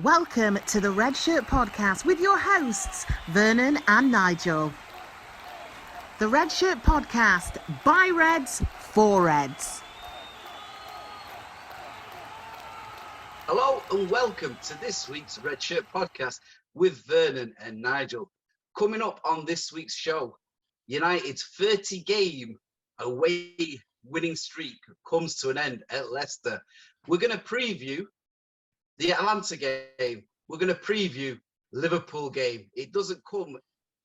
Welcome to the Red Shirt Podcast with your hosts, Vernon and Nigel. The Red Shirt Podcast, by Reds, for Reds. Hello and welcome to this week's Red Shirt Podcast with Vernon and Nigel. Coming up on this week's show, United's 30-game away winning streak comes to an end at Leicester. We're going to preview the Atalanta game. We're going to preview Liverpool game. It doesn't come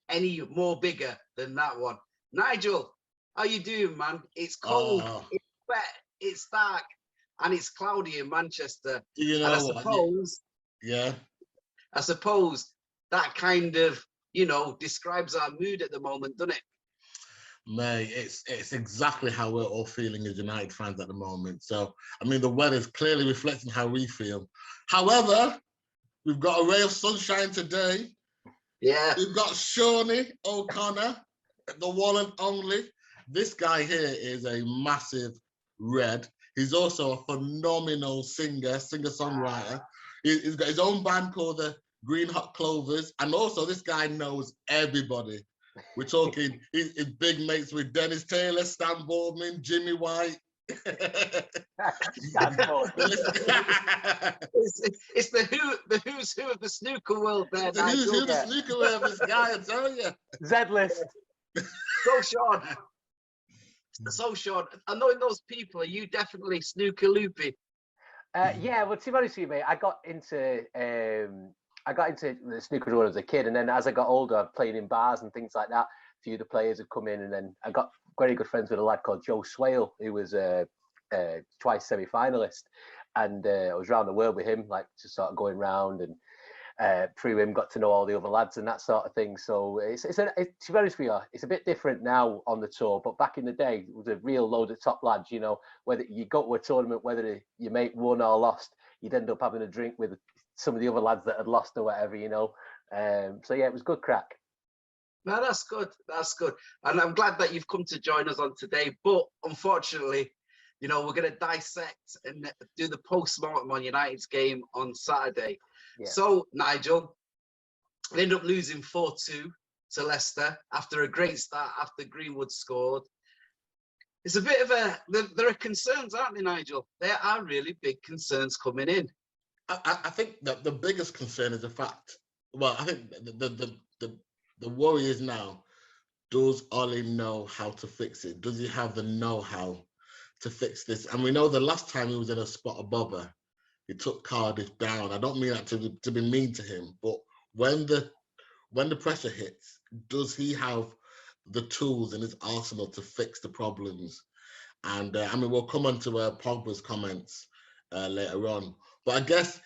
any more bigger than that one. Nigel, how you doing, man? It's cold, It's wet, it's dark, and it's cloudy in Manchester. You know, I suppose that kind of, describes our mood at the moment, doesn't it? Mate, it's exactly how we're all feeling as United fans at the moment. So, I mean, the weather's clearly reflecting how we feel. However, we've got a ray of sunshine today. Yeah. We've got Shawnee O'Connor, the one and only. This guy here is a massive Red. He's also a phenomenal singer-songwriter. He's got his own band called the Green Hot Clovers. And also, this guy knows everybody. We're talking, he's big mates with Dennis Taylor, Stan Boardman, Jimmy White. Stan Boardman. It's the who's who of the snooker world there. The who's who of the snooker world, this guy, I tell you. Z-list. So Sean, I know those people, are you definitely snooker loopy? Yeah, well, to be honest with you, mate, I got into the snooker when I was a kid, and then as I got older, I played in bars and things like that. A few of the players had come in, and then I got very good friends with a lad called Joe Swale, who was twice semi-finalist, and I was around the world with him, like just sort of going round, and through him got to know all the other lads and that sort of thing. So to be honest with you, it's a bit different now on the tour, but back in the day, it was a real load of top lads. You know, whether you go to a tournament, whether your mate won or lost, you'd end up having a drink with some of the other lads that had lost or whatever, So yeah, it was good crack. No, that's good. That's good. And I'm glad that you've come to join us on today. But unfortunately, we're going to dissect and do the postmortem on United's game on Saturday. Yeah. So, Nigel, they ended up losing 4-2 to Leicester after a great start after Greenwood scored. It's a bit of there are concerns, aren't they, Nigel? There are really big concerns coming in. I think that the biggest concern is the fact. Well, I think the worry is now: does Ole know how to fix it? Does he have the know-how to fix this? And we know the last time he was in a spot of bother, he took Cardiff down. I don't mean that to be mean to him, but when the pressure hits, does he have the tools in his arsenal to fix the problems? And we'll come on to Pogba's comments later on. But I guess,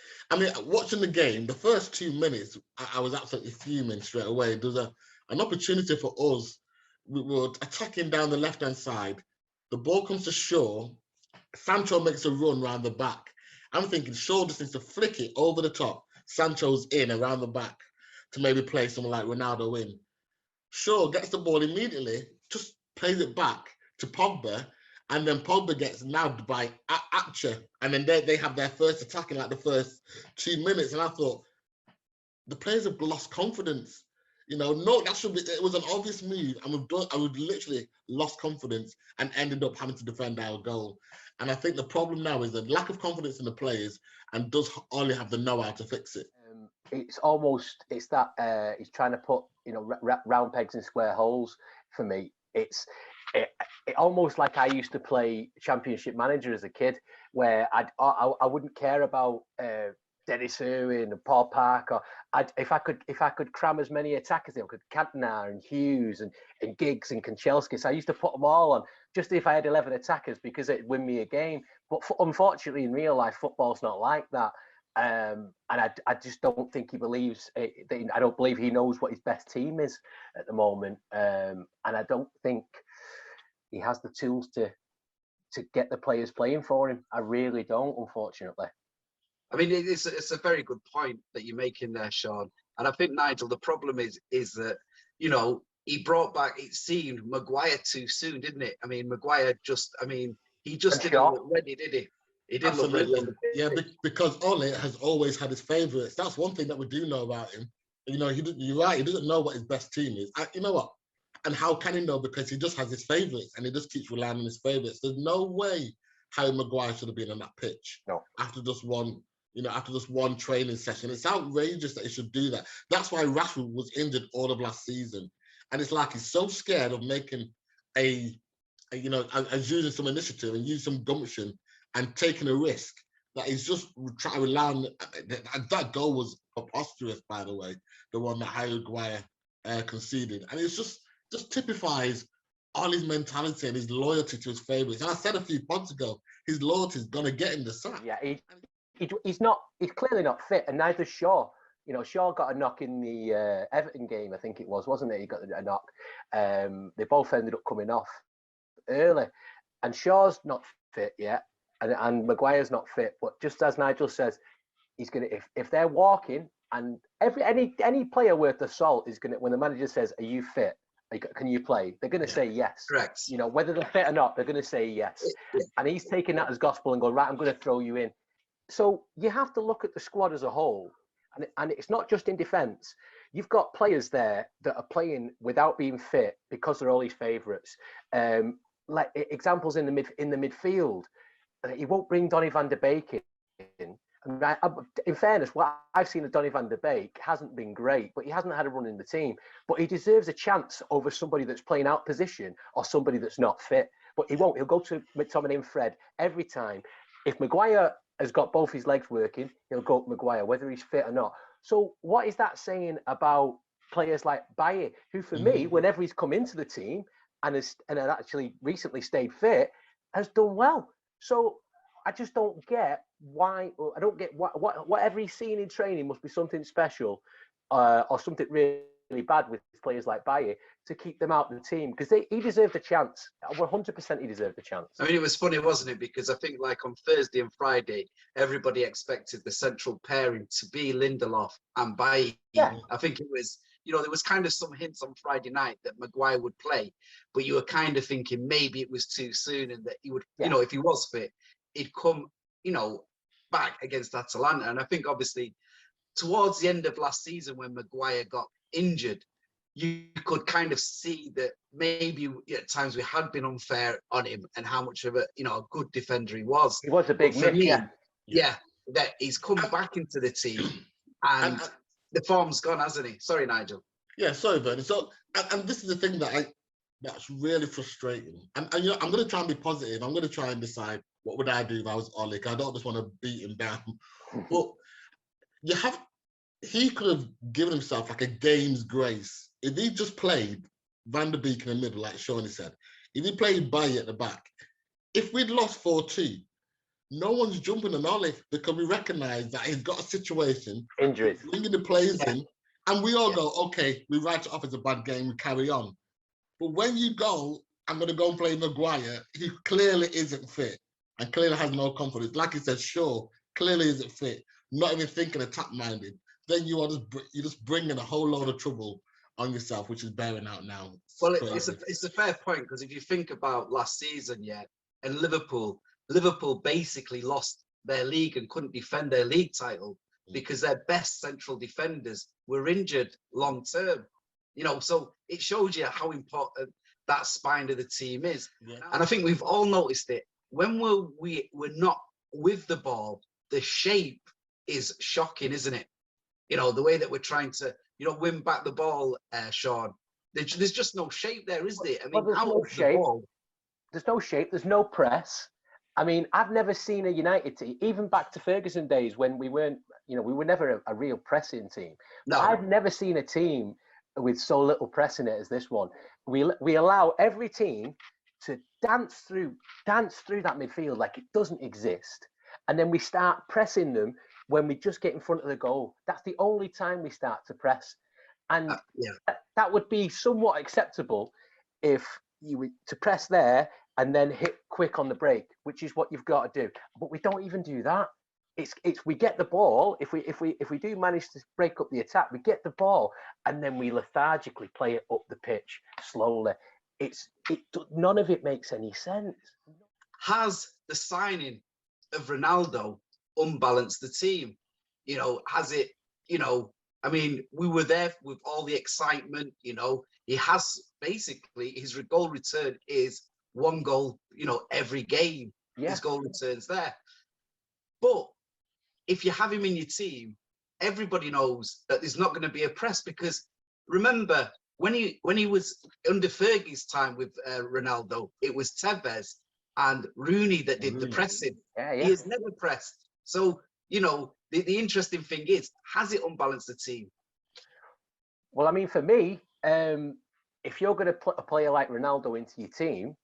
watching the game, the first 2 minutes, I was absolutely fuming straight away. There was an opportunity for us. We were attacking down the left-hand side. The ball comes to Shaw. Sancho makes a run round the back. I'm thinking Shaw just needs to flick it over the top. Sancho's in around the back to maybe play someone like Ronaldo in. Shaw gets the ball immediately, just plays it back to Pogba. And then Pogba gets nabbed by Archer. And then they have their first attack in like the first 2 minutes. And I thought, the players have lost confidence. It was an obvious move. And we've literally lost confidence and ended up having to defend our goal. And I think the problem now is the lack of confidence in the players, and does Ole have the know-how to fix it? It's that he's trying to put, round pegs in square holes for me. It's almost like I used to play Championship Manager as a kid, where I wouldn't care about Dennis Irwin and Paul Parker. If I could cram as many attackers in, I could Cantona and Hughes and Giggs and Kanchelskis. I used to put them all on just if I had 11 attackers because it'd win me a game. But unfortunately, in real life, football's not like that. And I just don't think he believes. I don't believe he knows what his best team is at the moment. And I don't think he has the tools to get the players playing for him. I really don't, unfortunately. It's a very good point that you're making there, Sean. And I think, Nigel, the problem is that, he brought back, it seemed, Maguire too soon, didn't it? Maguire he just didn't look ready, did he? He didn't look ready on the pitch. Yeah, because Ole has always had his favourites. That's one thing that we do know about him. You know, you're right. He doesn't know what his best team is. You know what? And how can he know? Because he just has his favourites, and he just keeps relying on his favourites. There's no way Harry Maguire should have been on that pitch after just one training session. It's outrageous that he should do that. That's why Rashford was injured all of last season, and it's like he's so scared of making using some initiative and using some gumption and taking a risk that he's just trying to rely on. That goal was preposterous, by the way, the one that Harry Maguire conceded, and it's just typifies all his mentality and his loyalty to his favourites. And I said a few pods ago, his loyalty is going to get him the sack. Yeah, he's clearly not fit, and neither Shaw. You know, Shaw got a knock in the Everton game, I think it was, wasn't it? He got a knock. They both ended up coming off early, and Shaw's not fit yet, and Maguire's not fit. But just as Nigel says, he's gonna if they're walking, and any player worth the salt is gonna, when the manager says, "Are you fit? Can you play?" They're going to say yes. Correct. You know, whether they're fit or not, they're going to say yes. And he's taking that as gospel and going, right, I'm going to throw you in. So you have to look at the squad as a whole. And it's not just in defence. You've got players there that are playing without being fit because they're all his favourites. Like examples in the midfield. He won't bring Donny van de Beek in. In fairness, what I've seen of Donny van de Beek hasn't been great, but he hasn't had a run in the team. But he deserves a chance over somebody that's playing out position or somebody that's not fit. But he won't. He'll go to McTominay and Fred every time. If Maguire has got both his legs working, he'll go to Maguire, whether he's fit or not. So what is that saying about players like Baye, who for me, whenever he's come into the team and had actually recently stayed fit, has done well. So I just don't get why. I don't get whatever he's seen in training must be something special, or something really bad with players like Baye to keep them out of the team, because he deserved a chance. 100% he deserved a chance. I mean, it was funny, wasn't it? Because I think like on Thursday and Friday, everybody expected the central pairing to be Lindelof and Baye. Yeah. I think it was, you know, there was kind of some hints on Friday night that Maguire would play, but you were kind of thinking maybe it was too soon and that he would, you know, if he was fit, he'd come, you know, back against Atalanta. And I think obviously towards the end of last season when Maguire got injured, you could kind of see that maybe at times we had been unfair on him and how much of a, you know, a good defender he was. He was a big miss, yeah, that he's come back into the team and the form's gone, hasn't he? Sorry, Nigel. Yeah, sorry, Vernon. So, and this is the thing that's really frustrating. And you know, I'm going to try and be positive. I'm going to try and decide what would I do if I was Ole. I don't just want to beat him down. But he could have given himself like a game's grace. If he just played Van der Beek in the middle, like Shawnee said, if he played Baye at the back, if we'd lost 4-2, no one's jumping on Ole because we recognise that he's got a situation. Injuries. Bringing the players in, and we all go, okay, we write it off as a bad game, we carry on. But when you go, I'm going to go and play Maguire, he clearly isn't fit and clearly has no confidence. Like he said, sure, clearly isn't fit, not even thinking attack-minded. Then you're just bringing a whole load of trouble on yourself, which is bearing out now. It's a fair point, because if you think about last season, and Liverpool basically lost their league and couldn't defend their league title because their best central defenders were injured long term. You know, so it shows you how important that spine of the team is. Yeah. And I think we've all noticed it. When we're not with the ball, the shape is shocking, isn't it? You know, the way that we're trying to, you know, win back the ball, Sean. There's just no shape there, is there? I mean, there's no shape. There's no shape. There's no press. I mean, I've never seen a United team, even back to Ferguson days when we weren't, you know, we were never a real pressing team. No. I've never seen a team with so little press in it as this one. We allow every team to dance through that midfield like it doesn't exist. And then we start pressing them when we just get in front of the goal. That's the only time we start to press. And that would be somewhat acceptable if you were to press there and then hit quick on the break, which is what you've got to do. But we don't even do that. It's we get the ball. If we do manage to break up the attack, we get the ball and then we lethargically play it up the pitch slowly. None of it makes any sense. Has the signing of Ronaldo unbalance the team? You know, has it, you know, I mean, we were there with all the excitement, you know, he has basically his goal return is 1 goal, you know, every game, his goal returns there. But if you have him in your team, everybody knows that there's not going to be a press, because remember when he was under Fergie's time with Ronaldo, it was Tevez and Rooney that did the pressing. He has never pressed. So, you know, the interesting thing is, has it unbalanced the team? Well, I mean, for me, if you're going to put a player like Ronaldo into your team,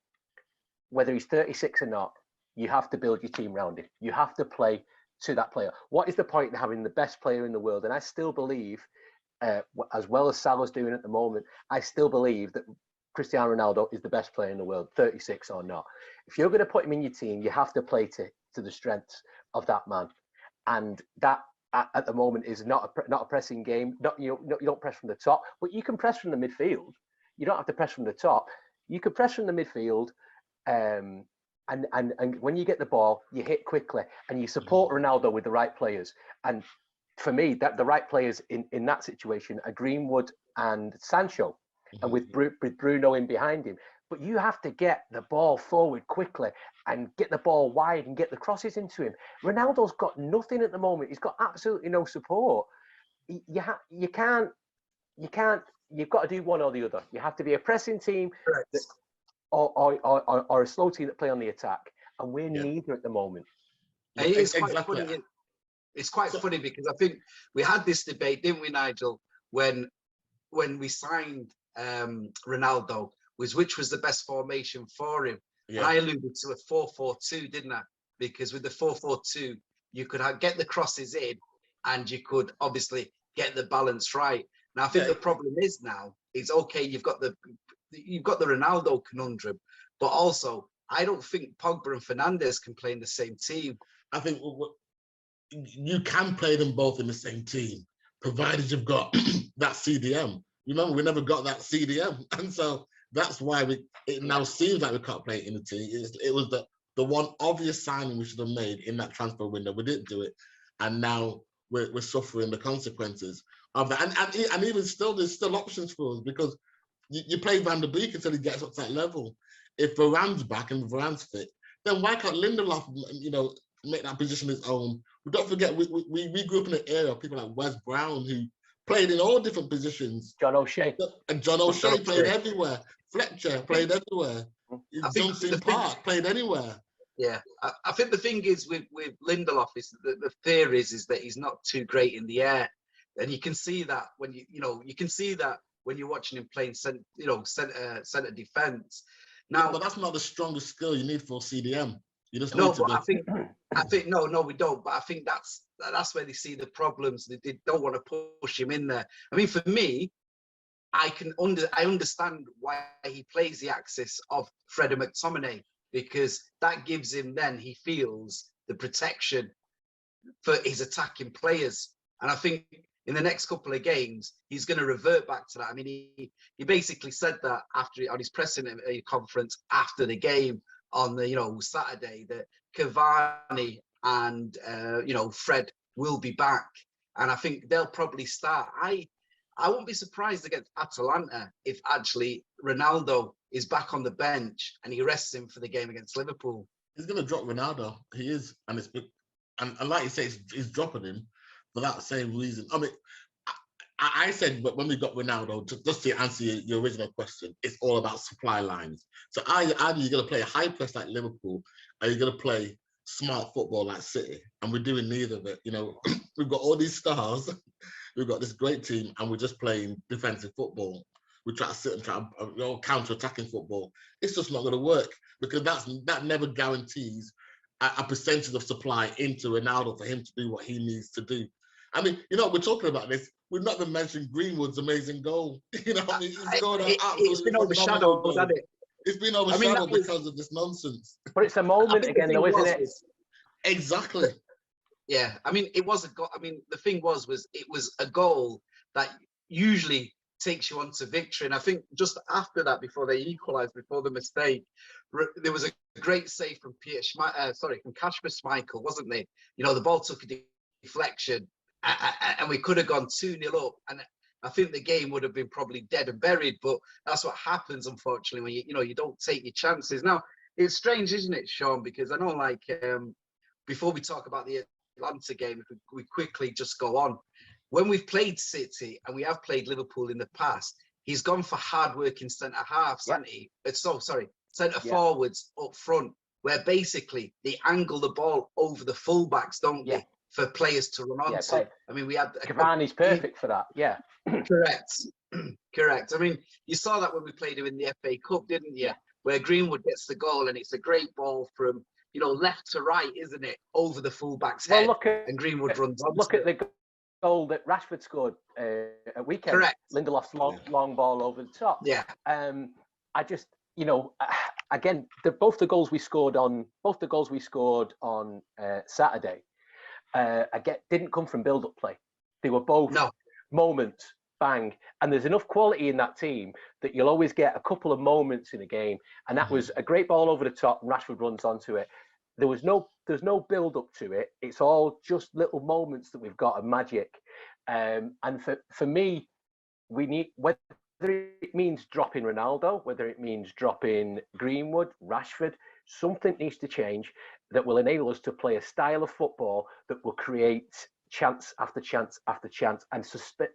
whether he's 36 or not, you have to build your team around him. You have to play to that player. What is the point in having the best player in the world? And I still believe, as well as Salah's doing at the moment, I still believe that Cristiano Ronaldo is the best player in the world, 36 or not. If you're going to put him in your team, you have to play to the strengths of that man. And that, at the moment, is not a pressing game. You don't press from the top, but you can press from the midfield. You don't have to press from the top. You can press from the midfield, and when you get the ball, you hit quickly, and you support Ronaldo with the right players. And for me, that the right players in that situation are Greenwood and Sancho, and with Bruno in behind him. But you have to get the ball forward quickly and get the ball wide and get the crosses into him. Ronaldo's got nothing at the moment. He's got absolutely no support. You've got to do one or the other. You have to be a pressing team or a slow team that play on the attack. And we're neither at the moment. It's quite funny because I think we had this debate, didn't we, Nigel, when we signed Ronaldo, which was the best formation for him. And I alluded to a 4-4-2, didn't I? Because with the 4-4-2, you could get the crosses in, and you could obviously get the balance right. Now I think the problem is now is, okay, you've got the Ronaldo conundrum, but also I don't think Pogba and Fernandes can play in the same team. I think you can play them both in the same team, provided you've got that CDM. Remember, we never got that CDM, and so that's why it now seems like we can't play it in the team. It was the one obvious signing we should have made in that transfer window. We didn't do it, and now we're suffering the consequences of that. And even still, there's still options for us, because you play Van der Beek until he gets up to that level. If Varane's back and Varane's fit, then why can't Lindelof, you know, make that position his own? But don't forget, we grew up in an era of people like Wes Brown, who played in all different positions. John O'Shea. And John O'Shea played everywhere. Fletcher played everywhere. Johnson Park played anywhere. Yeah, I think the thing is with Lindelof is that the fear is that he's not too great in the air, and you can see that when you can see that when you're watching him playing centre defence. Now, but that's not the strongest skill you need for CDM. You just no, but I think no, we don't. But I think that's where they see the problems. They don't want to push him in there. I mean, for me, I understand why he plays the axis of Fred and McTominay, because that gives him, then he feels the protection for his attacking players. And I think in the next couple of games, he's going to revert back to that. I mean, he basically said that on his press conference after the game on the Saturday, that Cavani and Fred will be back, and I think they'll probably start. I won't be surprised against Atalanta if actually Ronaldo is back on the bench and he rests him for the game against Liverpool. He's going to drop Ronaldo. He is, and like you say, he's dropping him for that same reason. I mean, I said, but when we got Ronaldo, just to answer your original question, it's all about supply lines. So either you're going to play a high press like Liverpool, or you're going to play smart football like City, and we're doing neither of it. You know, we've got all these stars, we've got this great team, and we're just playing defensive football. We try to sit and try counter-attacking football. It's just not going to work, because that never guarantees a percentage of supply into Ronaldo for him to do what he needs to do. I mean, we're talking about this. We've not even mentioned Greenwood's amazing goal. I mean, it's been overshadowed, hasn't it? It's been overshadowed because of this nonsense. But it's a moment again, though, isn't it? Exactly. Yeah, I mean, it was a goal. I mean, the thing was it was a goal that usually takes you on to victory. And I think just after that, before they equalised, before the mistake, there was a great save from from Kasper Schmeichel, wasn't there? You know, the ball took a deflection, and we could have gone 2-0 up, and I think the game would have been probably dead and buried. But that's what happens, unfortunately, when you don't take your chances. Now, it's strange, isn't it, Sean? Because I know, like, before we talk about the Atalanta game, if we quickly just go on. When we've played City and we have played Liverpool in the past, he's gone for hard-working centre-halves, hasn't he? Centre-forwards up front, where basically they angle the ball over the full-backs, don't they, for players to run onto. I mean, we had... Cavani's perfect for that, yeah. Correct. I mean, you saw that when we played him in the FA Cup, didn't you? Yeah. Where Greenwood gets the goal, and it's a great ball from, left to right, isn't it? Over the full-back's head, and Greenwood runs onto Look at the goal that Rashford scored at weekend. Correct. Lindelof's long ball over the top. Yeah. I just, again, both the goals we scored on Saturday, again, didn't come from build-up play. They were both moments, bang, and there's enough quality in that team that you'll always get a couple of moments in a game, and that was a great ball over the top, and Rashford runs onto it. There's no build up to it. It's all just little moments that we've got of magic. And for me, we need, whether it means dropping Ronaldo, whether it means dropping Greenwood, Rashford, something needs to change that will enable us to play a style of football that will create chance after chance after chance and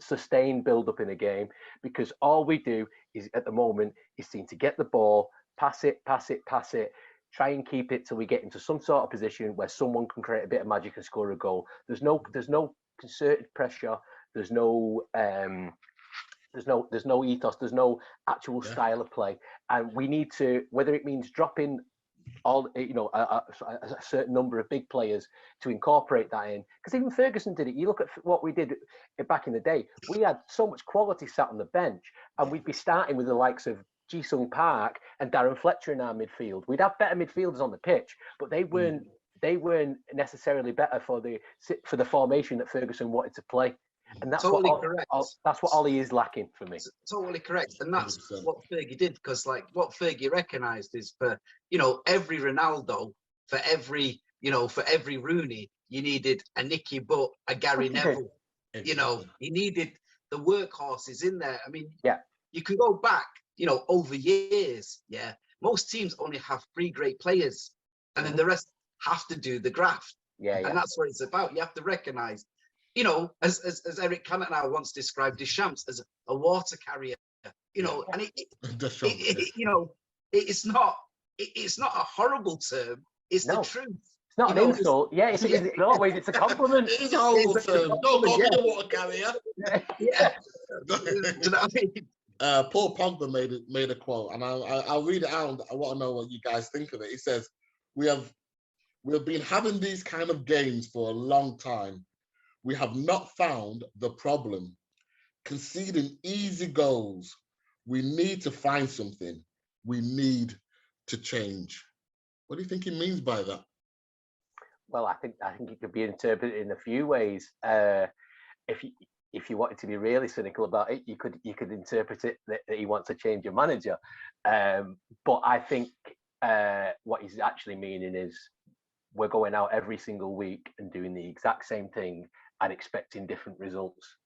sustain build up in a game. Because all we do is at the moment is seem to get the ball, pass it, try and keep it till we get into some sort of position where someone can create a bit of magic and score a goal. There's no concerted pressure. There's no ethos. There's no actual style of play. And we need to, whether it means dropping all, a certain number of big players to incorporate that in. Because even Ferguson did it. You look at what we did back in the day. We had so much quality sat on the bench, and we'd be starting with the likes of Ji-Sung Park and Darren Fletcher in our midfield. We'd have better midfielders on the pitch, but they weren't necessarily better for the formation that Ferguson wanted to play. And that's correct. That's what Ollie is lacking for me. Totally correct. And that's 100%. What Fergie did, because like what Fergie recognised is for every Ronaldo, for every Rooney, you needed a Nicky Butt, a Gary Neville. He needed the workhorses in there. I mean, you can go back, over years. Yeah, most teams only have 3 great players, and then the rest have to do the graft. And that's what it's about. You have to recognise, as Eric Cantona once described Deschamps as a water carrier. And it's not a horrible term. It's the truth. It's not an insult. It's always it's a compliment. It is a horrible term. No, go be the water carrier. Do you know what I mean? Paul Pogba made a quote, and I'll read it out. I want to know what you guys think of it. He says, "We've been having these kind of games for a long time. We have not found the problem. Conceding easy goals. We need to find something. We need to change." What do you think he means by that? Well, I think it could be interpreted in a few ways. If you wanted to be really cynical about it, you could interpret it that he wants to change your manager. But I think what he's actually meaning is we're going out every single week and doing the exact same thing and expecting different results,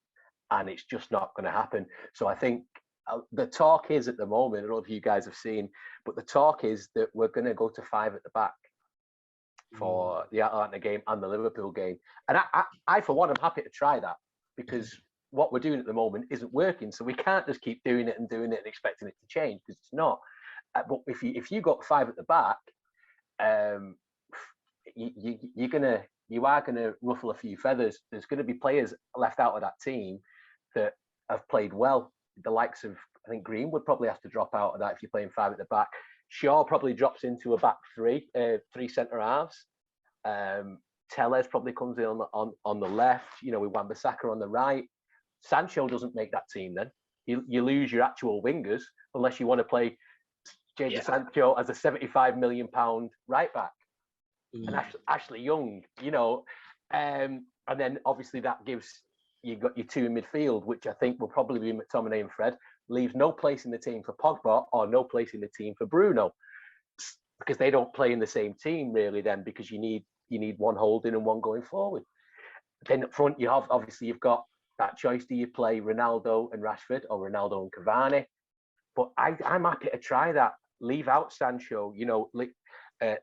and it's just not going to happen. So I think the talk is at the moment, I don't know if you guys have seen, but the talk is that we're going to go to 5 at the back for the Atalanta game and the Liverpool game. And I for one, I'm happy to try that, because what we're doing at the moment isn't working. So we can't just keep doing it and expecting it to change, because it's not. But if you got 5 at the back, you are gonna ruffle a few feathers. There's going to be players left out of that team that have played well. The likes of, I think Greenwood probably has to drop out of that if you're playing 5 at the back. Shaw probably drops into a back 3 centre halves. Tellez probably comes in on the left. With Wan-Bissaka on the right. Sancho doesn't make that team. Then you lose your actual wingers unless you want to play Jadon Sancho as a £75 million right back. And Ashley Young, and then obviously that gives you've got your two in midfield, which I think will probably be McTominay and Fred. Leaves no place in the team for Pogba or no place in the team for Bruno, because they don't play in the same team really. Then because you need one holding and one going forward. Then up front you've got that choice: do you play Ronaldo and Rashford or Ronaldo and Cavani? But I'm happy to try that. Leave out Sancho,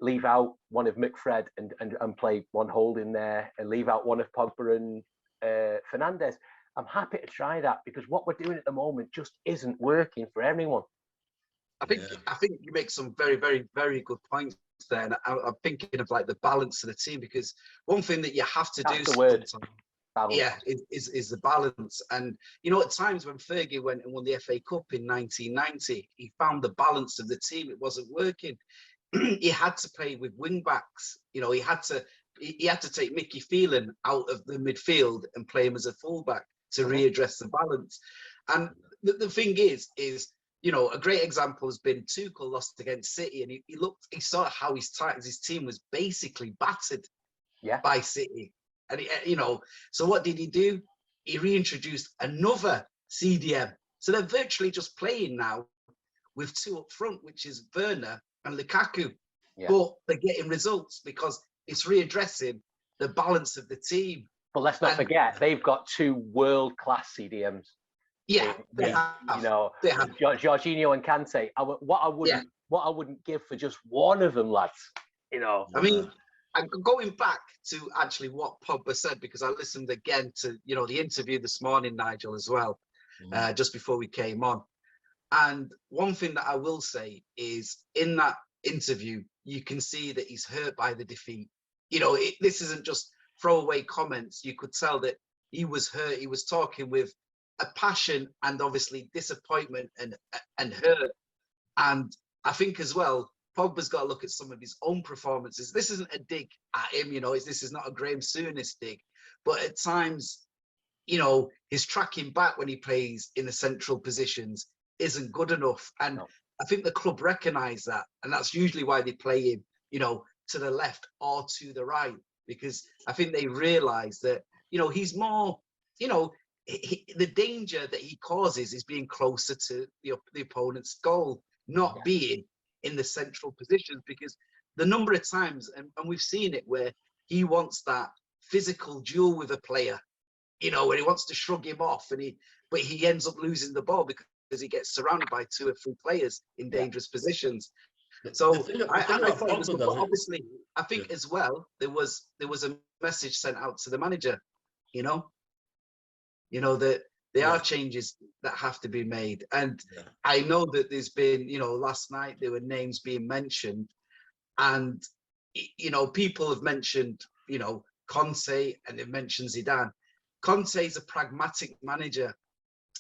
leave out one of McFred and play one holding there, and leave out one of Pogba and Fernandes. I'm happy to try that, because what we're doing at the moment just isn't working for anyone. I think you make some very, very, very good points there. And I'm thinking of like the balance of the team, because one thing that you have to do sometimes, is the balance. And at times when Fergie went and won the FA Cup in 1990, he found the balance of the team. It wasn't working. He had to play with wing backs. He had to take Mickey Phelan out of the midfield and play him as a fullback to readdress the balance. And the thing is, a great example has been Tuchel lost against City, and he saw how his team was basically battered by City. And so what did he do? He reintroduced another CDM. So they're virtually just playing now with two up front, which is Werner and Lukaku. Yeah. But they're getting results because it's readdressing the balance of the team. But let's not forget, they've got two world-class CDMs. Yeah, they have. They have. Jorginho and Kante. What I wouldn't give for just one of them, lads. I mean, I'm going back to actually what Pogba said, because I listened again to the interview this morning, Nigel, as well, just before we came on. And one thing that I will say is, in that interview, you can see that he's hurt by the defeat. This isn't just throwaway comments. You could tell that he was hurt. He was talking with a passion and obviously disappointment and hurt. And I think as well, Pogba's got to look at some of his own performances. This isn't a dig at him, this is not a Graham Souness dig, but at times, his tracking back when he plays in the central positions isn't good enough. And I think the club recognise that, and that's usually why they play him, to the left or to the right, because I think they realise that, he's more, the danger that he causes is being closer to the opponent's goal, not being in the central positions, because the number of times, and we've seen it, where he wants that physical duel with a player, where he wants to shrug him off, but he ends up losing the ball because he gets surrounded by two or three players in dangerous positions. So obviously, I think as well, there was a message sent out to the manager, that there are changes that have to be made. And I know that there's been, last night there were names being mentioned, and, people have mentioned, Conte, and they've mentioned Zidane. Conte is a pragmatic manager.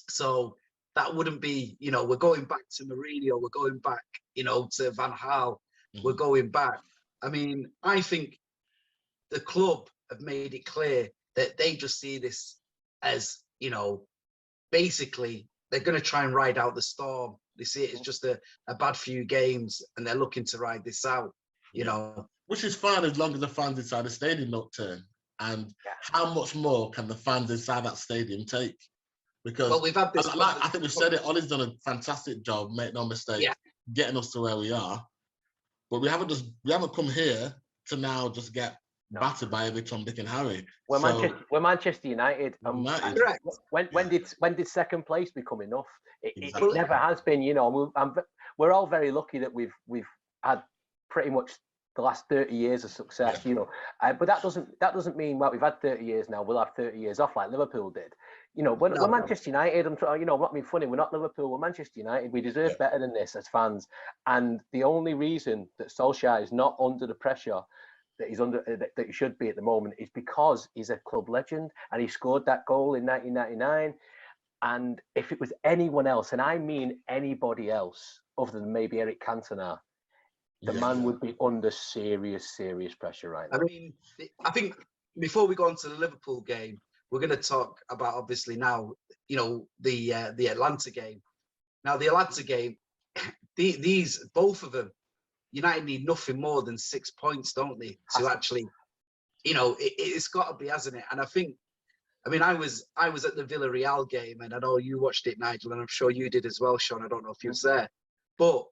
So that wouldn't be, we're going back to Mourinho, we're going back, to Van Gaal, we're going back. I mean, I think the club have made it clear that they just see this as, basically they're going to try and ride out the storm. They see it as just a bad few games, and they're looking to ride this out, Which is fine as long as the fans inside the stadium don't turn. And how much more can the fans inside that stadium take? Because we've had this. I think we've said it. Ollie's done a fantastic job, make no mistake, getting us to where we are. But we haven't come here to now just get battered by every Tom, Dick, and Harry. We're Manchester United. Correct. When did second place become enough? It never has been. We're all very lucky that we've had pretty much the last 30 years of success. But that doesn't mean we've had 30 years now. We'll have 30 years off like Liverpool did. We're Manchester United. I'm not being funny. We're not Liverpool. We're Manchester United. We deserve better than this as fans. And the only reason that Solskjaer is not under the pressure that he's under, that he should be at the moment, is because he's a club legend and he scored that goal in 1999. And if it was anyone else, and I mean anybody else other than maybe Eric Cantona, the man would be under serious pressure right now. I mean, I think before we go on to the Liverpool game, we're going to talk about, obviously, now, the Atalanta game. Now, the Atalanta game, these both of them, United need nothing more than 6 points, don't they? To actually, it's got to be, hasn't it? And I think I mean, I was at the Villarreal game, and I know you watched it, Nigel, and I'm sure you did as well, Sean. I don't know if you was there, but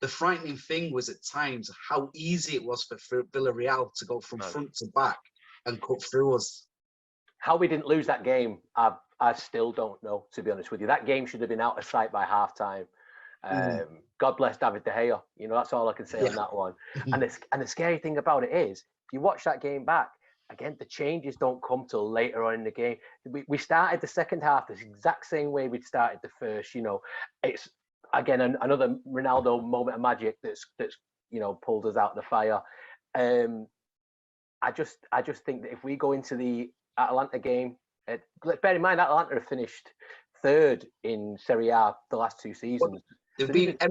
the frightening thing was at times how easy it was for Villarreal to go from front to back and cut through us. How we didn't lose that game, I still don't know, to be honest with you. That game should have been out of sight by half-time. God bless David De Gea. That's all I can say on that one. And the scary thing about it is, if you watch that game back, again, the changes don't come till later on in the game. We started the second half the exact same way we'd started the first. It's, again, another Ronaldo moment of magic that's pulled us out of the fire. I just think that if we go into the Atalanta game, bear in mind Atalanta have finished third in Serie A the last 2 seasons. They beat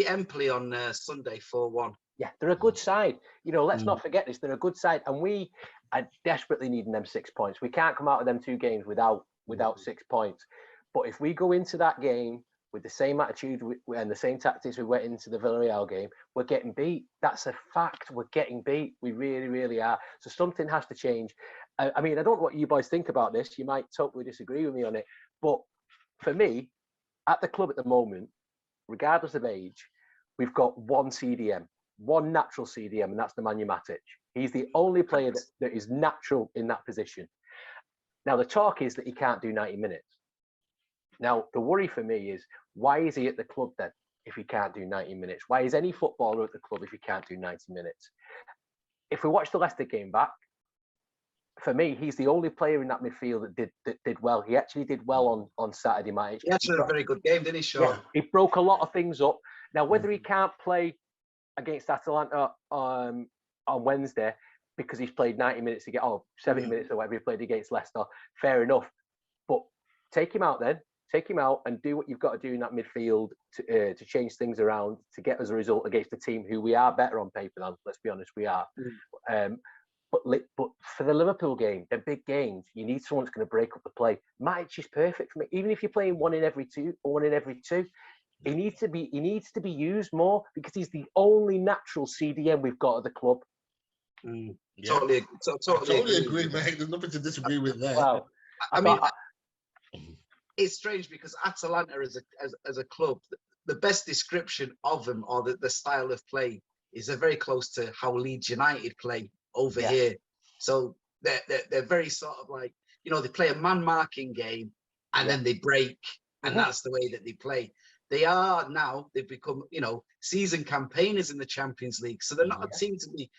Empoli on Sunday 4-1. Yeah, they're a good side. Let's not forget this. They're a good side, and we are desperately needing them 6 points. We can't come out of them 2 games without 6 points. But if we go into that game with the same attitude and the same tactics we went into the Villarreal game, we're getting beat. That's a fact. We're getting beat. We really, really are. So something has to change. I mean, I don't know what you boys think about this. You might totally disagree with me on it. But for me, at the club at the moment, regardless of age, we've got one CDM, one natural CDM, and that's Nemanja Matic. He's the only player that is natural in that position. Now, the talk is that he can't do 90 minutes. Now, the worry for me is, why is he at the club then if he can't do 90 minutes? Why is any footballer at the club if he can't do 90 minutes? If we watch the Leicester game back, for me, he's the only player in that midfield that did well. He actually did well on Saturday night. He actually had a very good game, didn't he, Sean? Yeah, he broke a lot of things up. Now, whether he can't play against Atalanta on Wednesday because he's played 90 minutes to get 70 minutes or whatever he played against Leicester, fair enough. But take him out then. Take him out and do what you've got to do in that midfield to change things around, to get us a result against a team who we are better on paper than. Let's be honest, we are. But for the Liverpool game, the big games, you need someone that's going to break up the play. Matic is perfect for me. Even if you're playing one in every two, he needs to be used more because he's the only natural CDM we've got at the club. Yeah. Totally agree, mate. There's nothing to disagree with there. Wow. I mean, it's strange because Atalanta as a club, the best description of them or the style of play is they're very close to how Leeds United play over here. So they're very sort of like, they play a man marking game and then they break, and that's the way that they play. They've become, season campaigners in the Champions League. So they're not a team to be,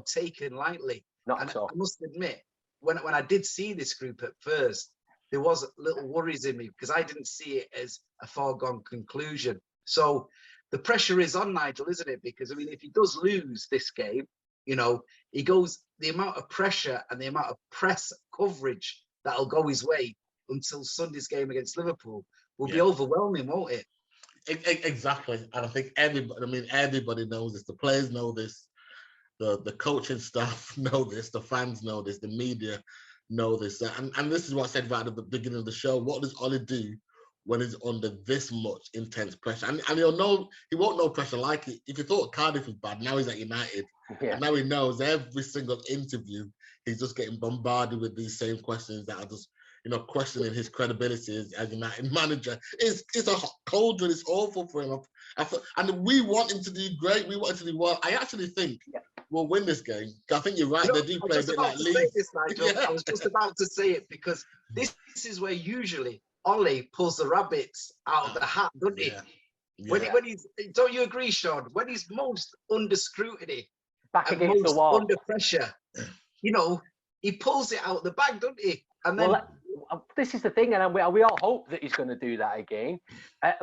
taken lightly. Not at all. I must admit, when I did see this group at first, there was little worries in me because I didn't see it as a foregone conclusion. So the pressure is on Nigel, isn't it? Because, I mean, if he does lose this game, he goes, the amount of pressure and the amount of press coverage that'll go his way until Sunday's game against Liverpool will be overwhelming, won't it? Exactly. And I think everybody knows this. The players know this. The coaching staff know this. The fans know this. The media know this. And this is what I said right at the beginning of the show. What does Ollie do when he's under this much intense pressure? And he won't know pressure like it. If you thought Cardiff was bad, now he's at United. Yeah. And now he knows every single interview, he's just getting bombarded with these same questions that are just, questioning his credibility as United manager. It's a cauldron. It's awful for him. And we want him to do great. We want him to do well. I actually think we'll win this game. I think you're right. They do play a bit like Leeds. I was just about to say it because this is where usually Ollie pulls the rabbits out of the hat, doesn't he? Yeah. When he's, don't you agree, Sean? When he's most under scrutiny, back against the wall, under pressure, he pulls it out the bag, doesn't he? And then this is the thing, and we all hope that he's going to do that again.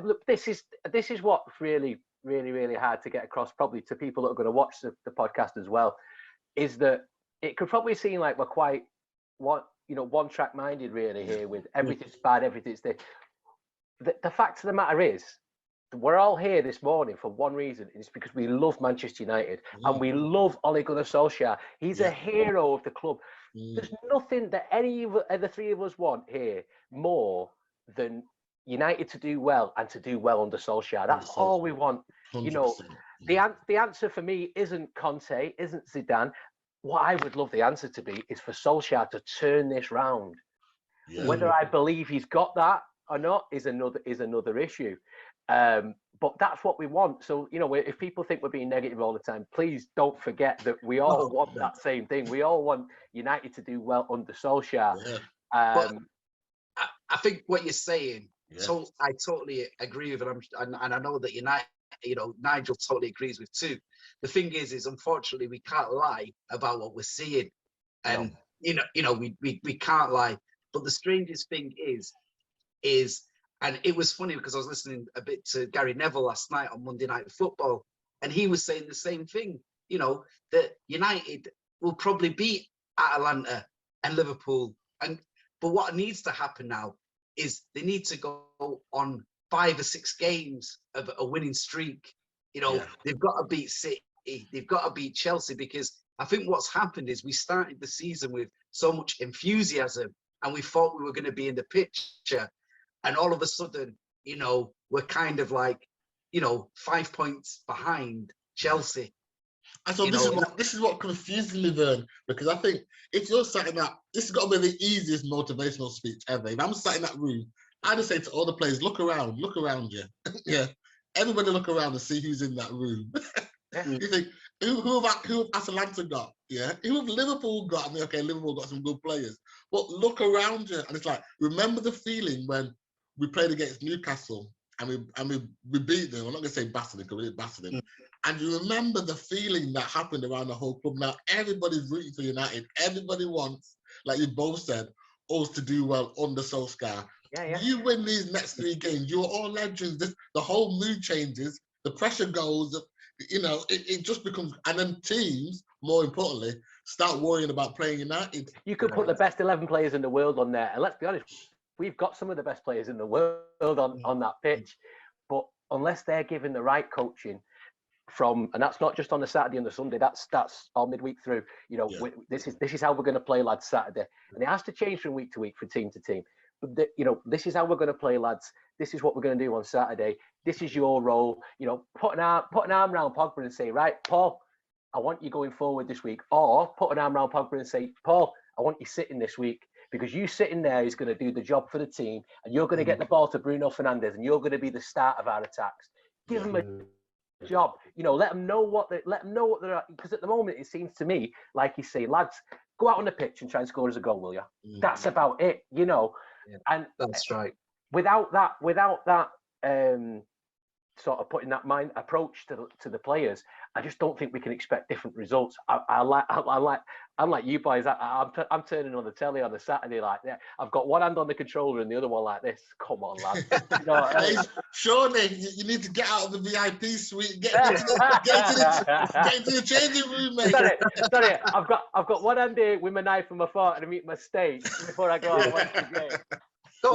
Look, this is what's really, really, really hard to get across, probably to people that are going to watch the podcast as well, is that it could probably seem like we're quite one-track minded really here with everything's bad, everything's this. The fact of the matter is, we're all here this morning for one reason, and it's because we love Manchester United and we love Ole Gunnar Solskjaer. He's a hero of the club. There's nothing that any of the three of us want here more than United to do well and to do well under Solskjaer. That's all we want. 100%. The answer for me isn't Conte, isn't Zidane. What I would love the answer to be is for Solskjaer to turn this round. Yeah. Whether I believe he's got that or not is another issue. But that's what we want. So, if people think we're being negative all the time, please don't forget that we all want that same thing. We all want United to do well under Solskjaer. Yeah. But I think what you're saying, Yeah. so I totally agree with it, and I know that Nigel totally agrees with too. The thing is unfortunately we can't lie about what we're seeing, and we can't lie. But the strangest thing is, and it was funny because I was listening a bit to Gary Neville last night on Monday Night Football, and he was saying the same thing. That United will probably beat Atalanta and Liverpool, but what needs to happen now is they need to go on 5 or 6 games of a winning streak. They've got to beat City, they've got to beat Chelsea, because I think what's happened is we started the season with so much enthusiasm and we thought we were going to be in the picture, and all of a sudden, we're kind of like, 5 points behind Chelsea. And so this is what confuses me, Vern, because I think if you're sat in that, this has got to be the easiest motivational speech ever. If I'm sat in that room, I just say to all the players, look around you. Yeah, everybody look around and see who's in that room. You think, who have Atalanta got? Yeah, who have Liverpool got? I mean, okay, Liverpool got some good players, but look around you, and it's like, remember the feeling when we played against Newcastle and we beat them. I'm not going to say battered them because we didn't batter them. And you remember the feeling that happened around the whole club. Now everybody's rooting for United. Everybody wants, like you both said, us to do well under Solskjaer. Yeah. You win these next 3 games, you're all legends. The whole mood changes. The pressure goes. It just becomes, and then teams, more importantly, start worrying about playing United. You could put the best 11 players in the world on there, and let's be honest, we've got some of the best players in the world on that pitch, but unless they're given the right coaching and that's not just on the Saturday and the Sunday, that's all midweek through. This is how we're going to play, lads, Saturday, and it has to change from week to week, from team to team. But this is how we're going to play, lads. This is what we're going to do on Saturday. This is your role. Put an arm around Pogba and say, right, Paul, I want you going forward this week. Or put an arm around Pogba and say, Paul, I want you sitting this week, because you sitting there is going to do the job for the team, and you're going to get the ball to Bruno Fernandes, and you're going to be the start of our attacks. Give them a job. Let them know what they're at, because at the moment it seems to me like you say, lads, go out on the pitch and try and score us a goal, will you? That's about it, And that's right. Without that sort of putting that mind approach to the players, I just don't think we can expect different results. I'm like you boys. I'm turning on the telly on a Saturday like that. I've got one hand on the controller and the other one like this. Come on, lad. Hey, Shawnee, you need to get out of the VIP suite. Get into the changing room, mate. Sorry. I've got one hand here with my knife and my fork and my steak before I go out and watch the game. We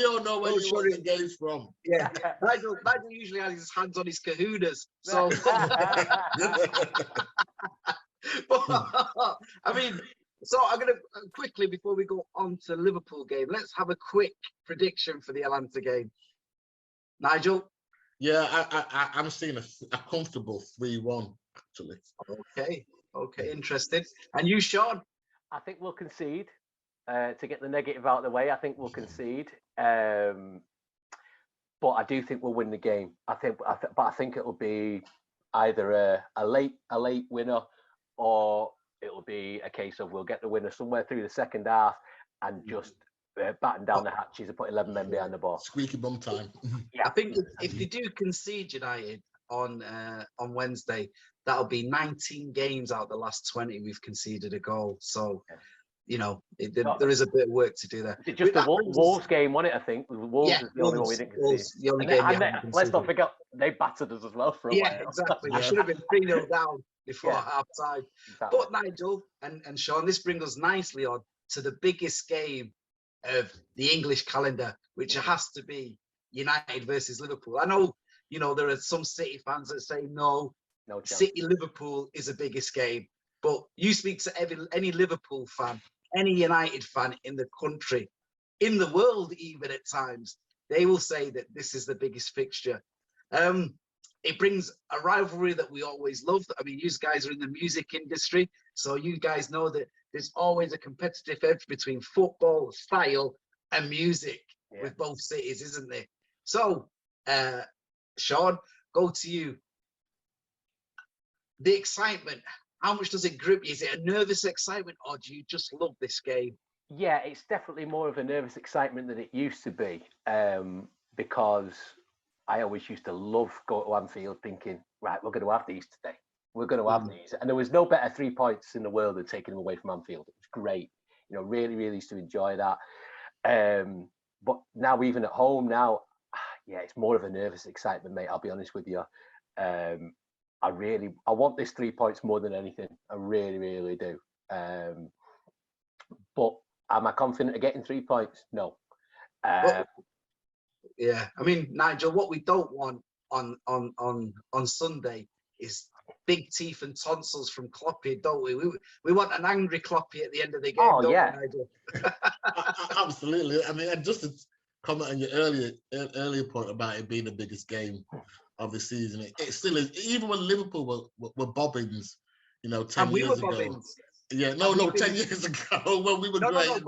all know where you want the games from. Yeah, Nigel usually has his hands on his kahunas. So, but, I mean, so I'm going to quickly, before we go on to the Liverpool game, let's have a quick prediction for the Atalanta game. Nigel? Yeah, I'm seeing a comfortable 3-1, actually. Okay, interesting. And you, Sean? I think we'll concede. To get the negative out of the way, I think we'll concede. But I do think we'll win the game. I think it'll be either a late winner, or it'll be a case of we'll get the winner somewhere through the second half and just batten down the hatches and put 11 men behind the ball. Squeaky bum time. Yeah, I think if they do concede United on Wednesday, that'll be 19 games out of the last 20 we've conceded a goal. So. There is a bit of work to do there. Just the Wolves game, wasn't it? I think Wolves is the only one we didn't concede. Let's not forget they battered us as well for a while. Yeah, exactly. We should have been 3-0 down before half time. Exactly. But Nigel and Sean, this brings us nicely on to the biggest game of the English calendar, which has to be United versus Liverpool. I know, there are some City fans that say no City Liverpool is the biggest game. But you speak to any Liverpool fan, any United fan in the country, in the world even at times, they will say that this is the biggest fixture. It brings a rivalry that we always love. I mean, you guys are in the music industry, so you guys know that there's always a competitive edge between football, style, and music with both cities, isn't there? So, Sean, go to you. The excitement, how much does it grip you? Is it a nervous excitement, or do you just love this game? Yeah, it's definitely more of a nervous excitement than it used to be, because I always used to love going to Anfield thinking, right, we're going to have these today. We're going to have these. And there was no better 3 points in the world than taking them away from Anfield. It was great. You know, really, really used to enjoy that. But now, even at home now, yeah, it's more of a nervous excitement, mate. I'll be honest with you. I want this 3 points more than anything. I really, really do. But am I confident of getting 3 points? No. Yeah, I mean, Nigel, what we don't want on Sunday is big teeth and tonsils from Kloppy, don't we? We want an angry Kloppy at the end of the game, don't we, Nigel? Absolutely. I mean, and just to comment on your earlier point about it being the biggest game of the season, it still is. Even when Liverpool were bobbins, 10 years ago. Yeah, no, 10 years ago when we were great.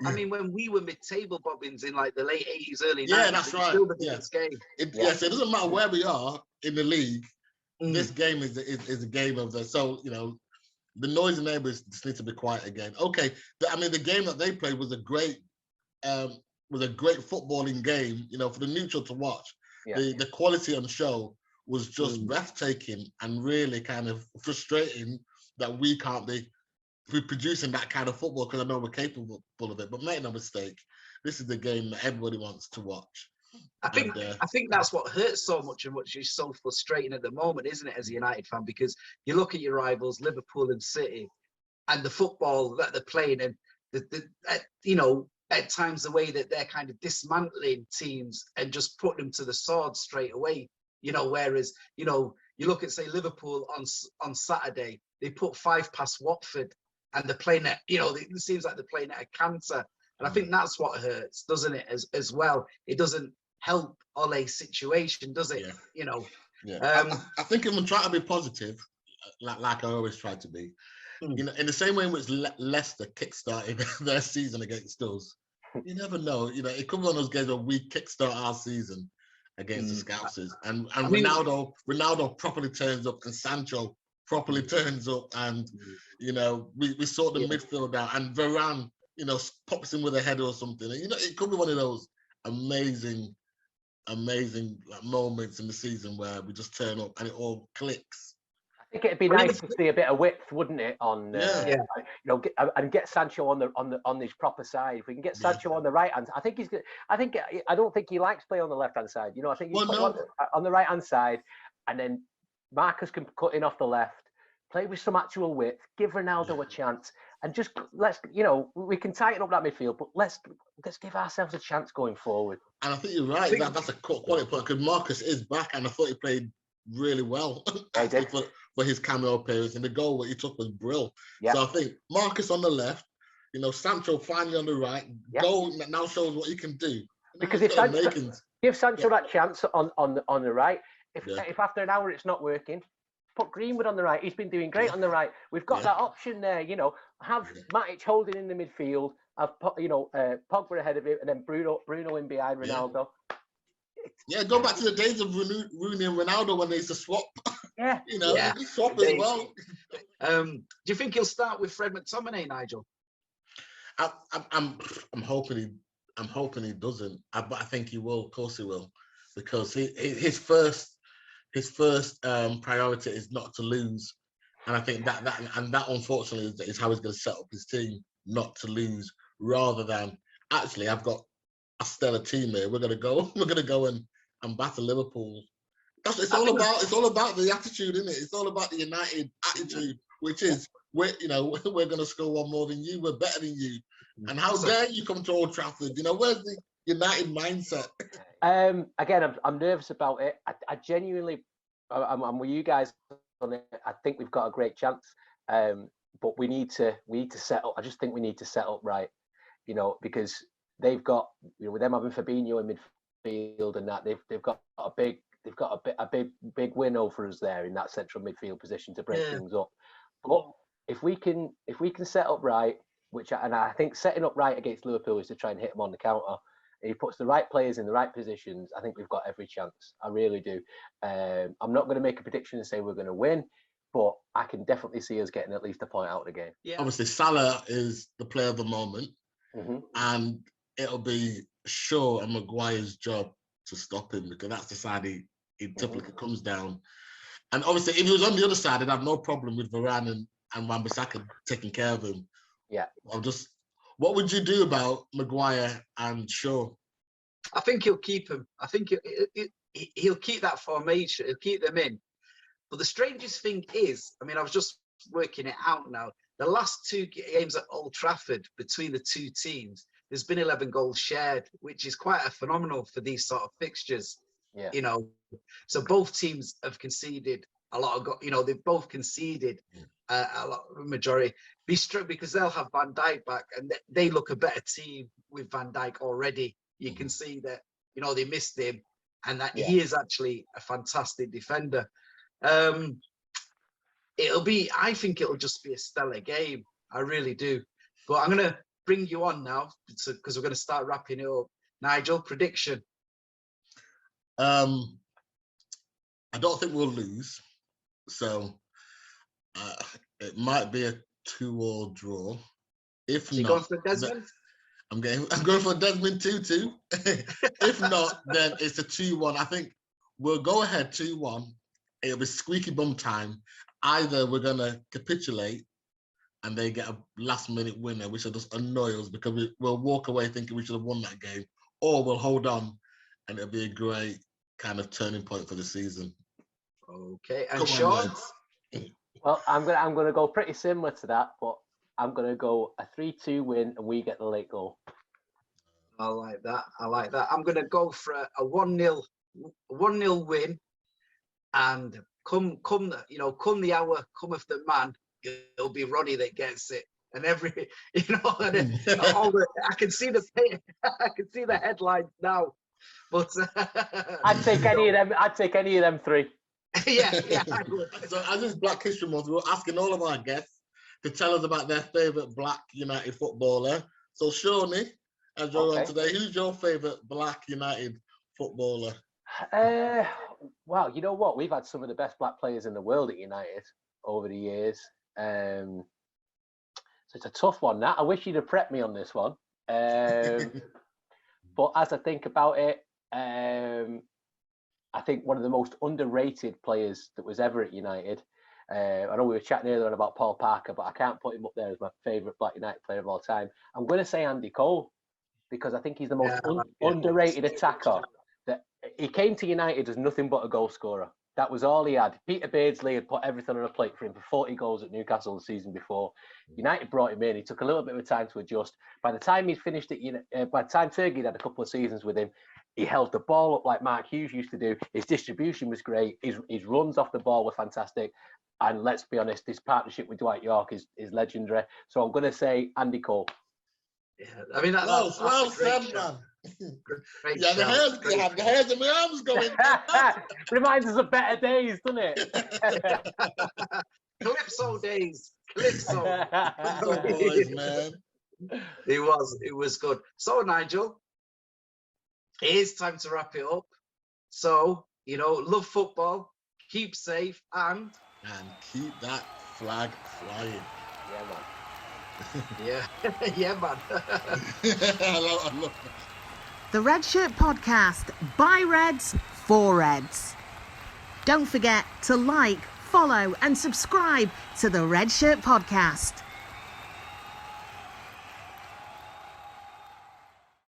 I mean when we were mid-table bobbins in like the late 80s, early 90s. Yeah, that's right. Still the biggest game. Yes, it doesn't matter where we are in the league. This game is a game of the. So the noisy neighbours just need to be quiet again. Okay, the game that they played was a great footballing game. For the neutral to watch. Yeah. The quality on the show was just breathtaking and really kind of frustrating that we can't be producing that kind of football, because I know we're capable of it. But make no mistake, this is the game that everybody wants to watch. I think that's what hurts so much and what is so frustrating at the moment, isn't it, as a United fan? Because you look at your rivals, Liverpool and City, and the football that they're playing, and at times the way that they're kind of dismantling teams and just putting them to the sword straight away. Whereas you look at, say, Liverpool on Saturday, they put 5 past Watford, and they're playing at, it seems like they're playing at a canter. And I think that's what hurts, doesn't it, as well? It doesn't help Ole's situation, does it? Yeah. I think if I'm trying to be positive, like I always try to be, in the same way in which Leicester kickstarted their season against us, you never know. It could be one of those games where we kickstart our season against the Scousers, and Ronaldo properly turns up, and Sancho properly turns up, and we sort the midfield out, and Varane pops in with a header or something. And, it could be one of those amazing moments in the season where we just turn up and it all clicks. I think it'd be nice to see a bit of width, wouldn't it? And get Sancho on his proper side. If we can get Sancho on the right hand, I don't think he likes playing on the left hand side. I think he's on the right hand side, and then Marcus can cut in off the left, play with some actual width, give Ronaldo a chance, and just we can tighten up that midfield, but let's give ourselves a chance going forward. And I think you're right. That's a quality point, because Marcus is back, and I thought he played really well for his cameo appearance, and the goal that he took was brilliant. Yeah. So I think Marcus on the left, Sancho finally on the right. Goal now shows what he can do. Because if give Sancho that chance on the right, if after an hour it's not working, put Greenwood on the right. He's been doing great on the right. We've got that option there. Have Matic holding in the midfield. Have Pogba ahead of him, and then Bruno in behind Ronaldo. Yeah, go back to the days of Rooney and Ronaldo when they used to swap. Yeah, swap as well. Do you think he'll start with Fred McTominay, Nigel? I'm hoping he doesn't, but I think he will. Of course he will, because his first priority is not to lose, and I think that unfortunately is how he's going to set up his team, not to lose, rather than actually I've got a stellar team here. We're going to go and battle Liverpool. It's all about the attitude, isn't it? It's all about the United attitude, which is we're going to score one more than you. We're better than you, and how dare you come to Old Trafford? Where's the United mindset? Again, I'm nervous about it. I genuinely, I'm with you guys on it. I think we've got a great chance, but we need to set up. I just think we need to set up right, because they've got, with them having Fabinho in midfield and that, they've got a big win over us there in that central midfield position to break things up. But if we can set up right, and I think setting up right against Liverpool is to try and hit them on the counter. If he puts the right players in the right positions, I think we've got every chance. I really do. I'm not going to make a prediction and say we're going to win, but I can definitely see us getting at least a point out of the game. Yeah. Obviously, Salah is the player of the moment, and it'll be Shaw and Maguire's job to stop him, because that's the side he typically comes down. And obviously, if he was on the other side, I'd have no problem with Varane and Wan-Bissaka taking care of him. Yeah. What would you do about Maguire and Shaw? I think he'll keep him. I think he'll keep that formation. He'll keep them in. But the strangest thing is, I mean, I was just working it out now. The last 2 games at Old Trafford between the 2 teams, there's been 11 goals shared, which is quite a phenomenal for these sort of fixtures. Yeah. You know, so both teams have conceded a lot of goals. You know, they've both conceded a lot, majority. Because they'll have Van Dijk back, and they look a better team with Van Dijk already. You can see that, you know, they missed him, and that he is actually a fantastic defender. I think it'll just be a stellar game. I really do. But I'm going to bring you on now because we're going to start wrapping it up. Nigel, prediction? I don't think we'll lose. So it might be a 2-2 draw. If you not, going for Desmond? I'm going for Desmond 2-2. If not, then it's a 2-1. I think we'll go ahead 2-1. It'll be squeaky bum time. Either we're gonna capitulate and they get a last-minute winner, which will just annoy us because we'll walk away thinking we should have won that game, or we'll hold on and it'll be a great kind of turning point for the season. Okay, and Sean? Well, I'm gonna go pretty similar to that, but I'm gonna go a 3-2 win and we get the late goal. I like that. I'm gonna go for a 1-0 win, and come the hour, cometh the man. It'll be Ronnie that gets it, and I can see the headlines now. But I'd take any of them. I'd take any of them 3. yeah, I would. So as is Black History Month, we're asking all of our guests to tell us about their favourite Black United footballer. So Shawnee, as you're on today, who's your favourite Black United footballer? Well, you know what? We've had some of the best black players in the world at United over the years. So it's a tough one. That I wish you'd have prepped me on this one. But as I think about it, I think one of the most underrated players that was ever at United. I know we were chatting earlier about Paul Parker, but I can't put him up there as my favourite Black United player of all time. I'm going to say Andy Cole, because I think he's the most underrated attacker. That he came to United as nothing but a goal scorer. That was all he had. Peter Beardsley had put everything on a plate for him for 40 goals at Newcastle the season before. United brought him in. He took a little bit of time to adjust. By the time he'd finished it, by the time Turkey had a couple of seasons with him, he held the ball up like Mark Hughes used to do. His distribution was great. His runs off the ball were fantastic. And let's be honest, his partnership with Dwight York is legendary. So I'm going to say Andy Cole. Yeah, I mean, well said, man. Yeah, the hairs in my arms going. Reminds us of better days, doesn't it? Calypso days. Calypso. Boys, man. It was good. So, Nigel, it is time to wrap it up. So, love football, keep safe, and keep that flag flying. Yeah, man. Yeah, man. I love it. The Red Shirt Podcast, by Reds, for Reds. Don't forget to like, follow and subscribe to the Red Shirt Podcast.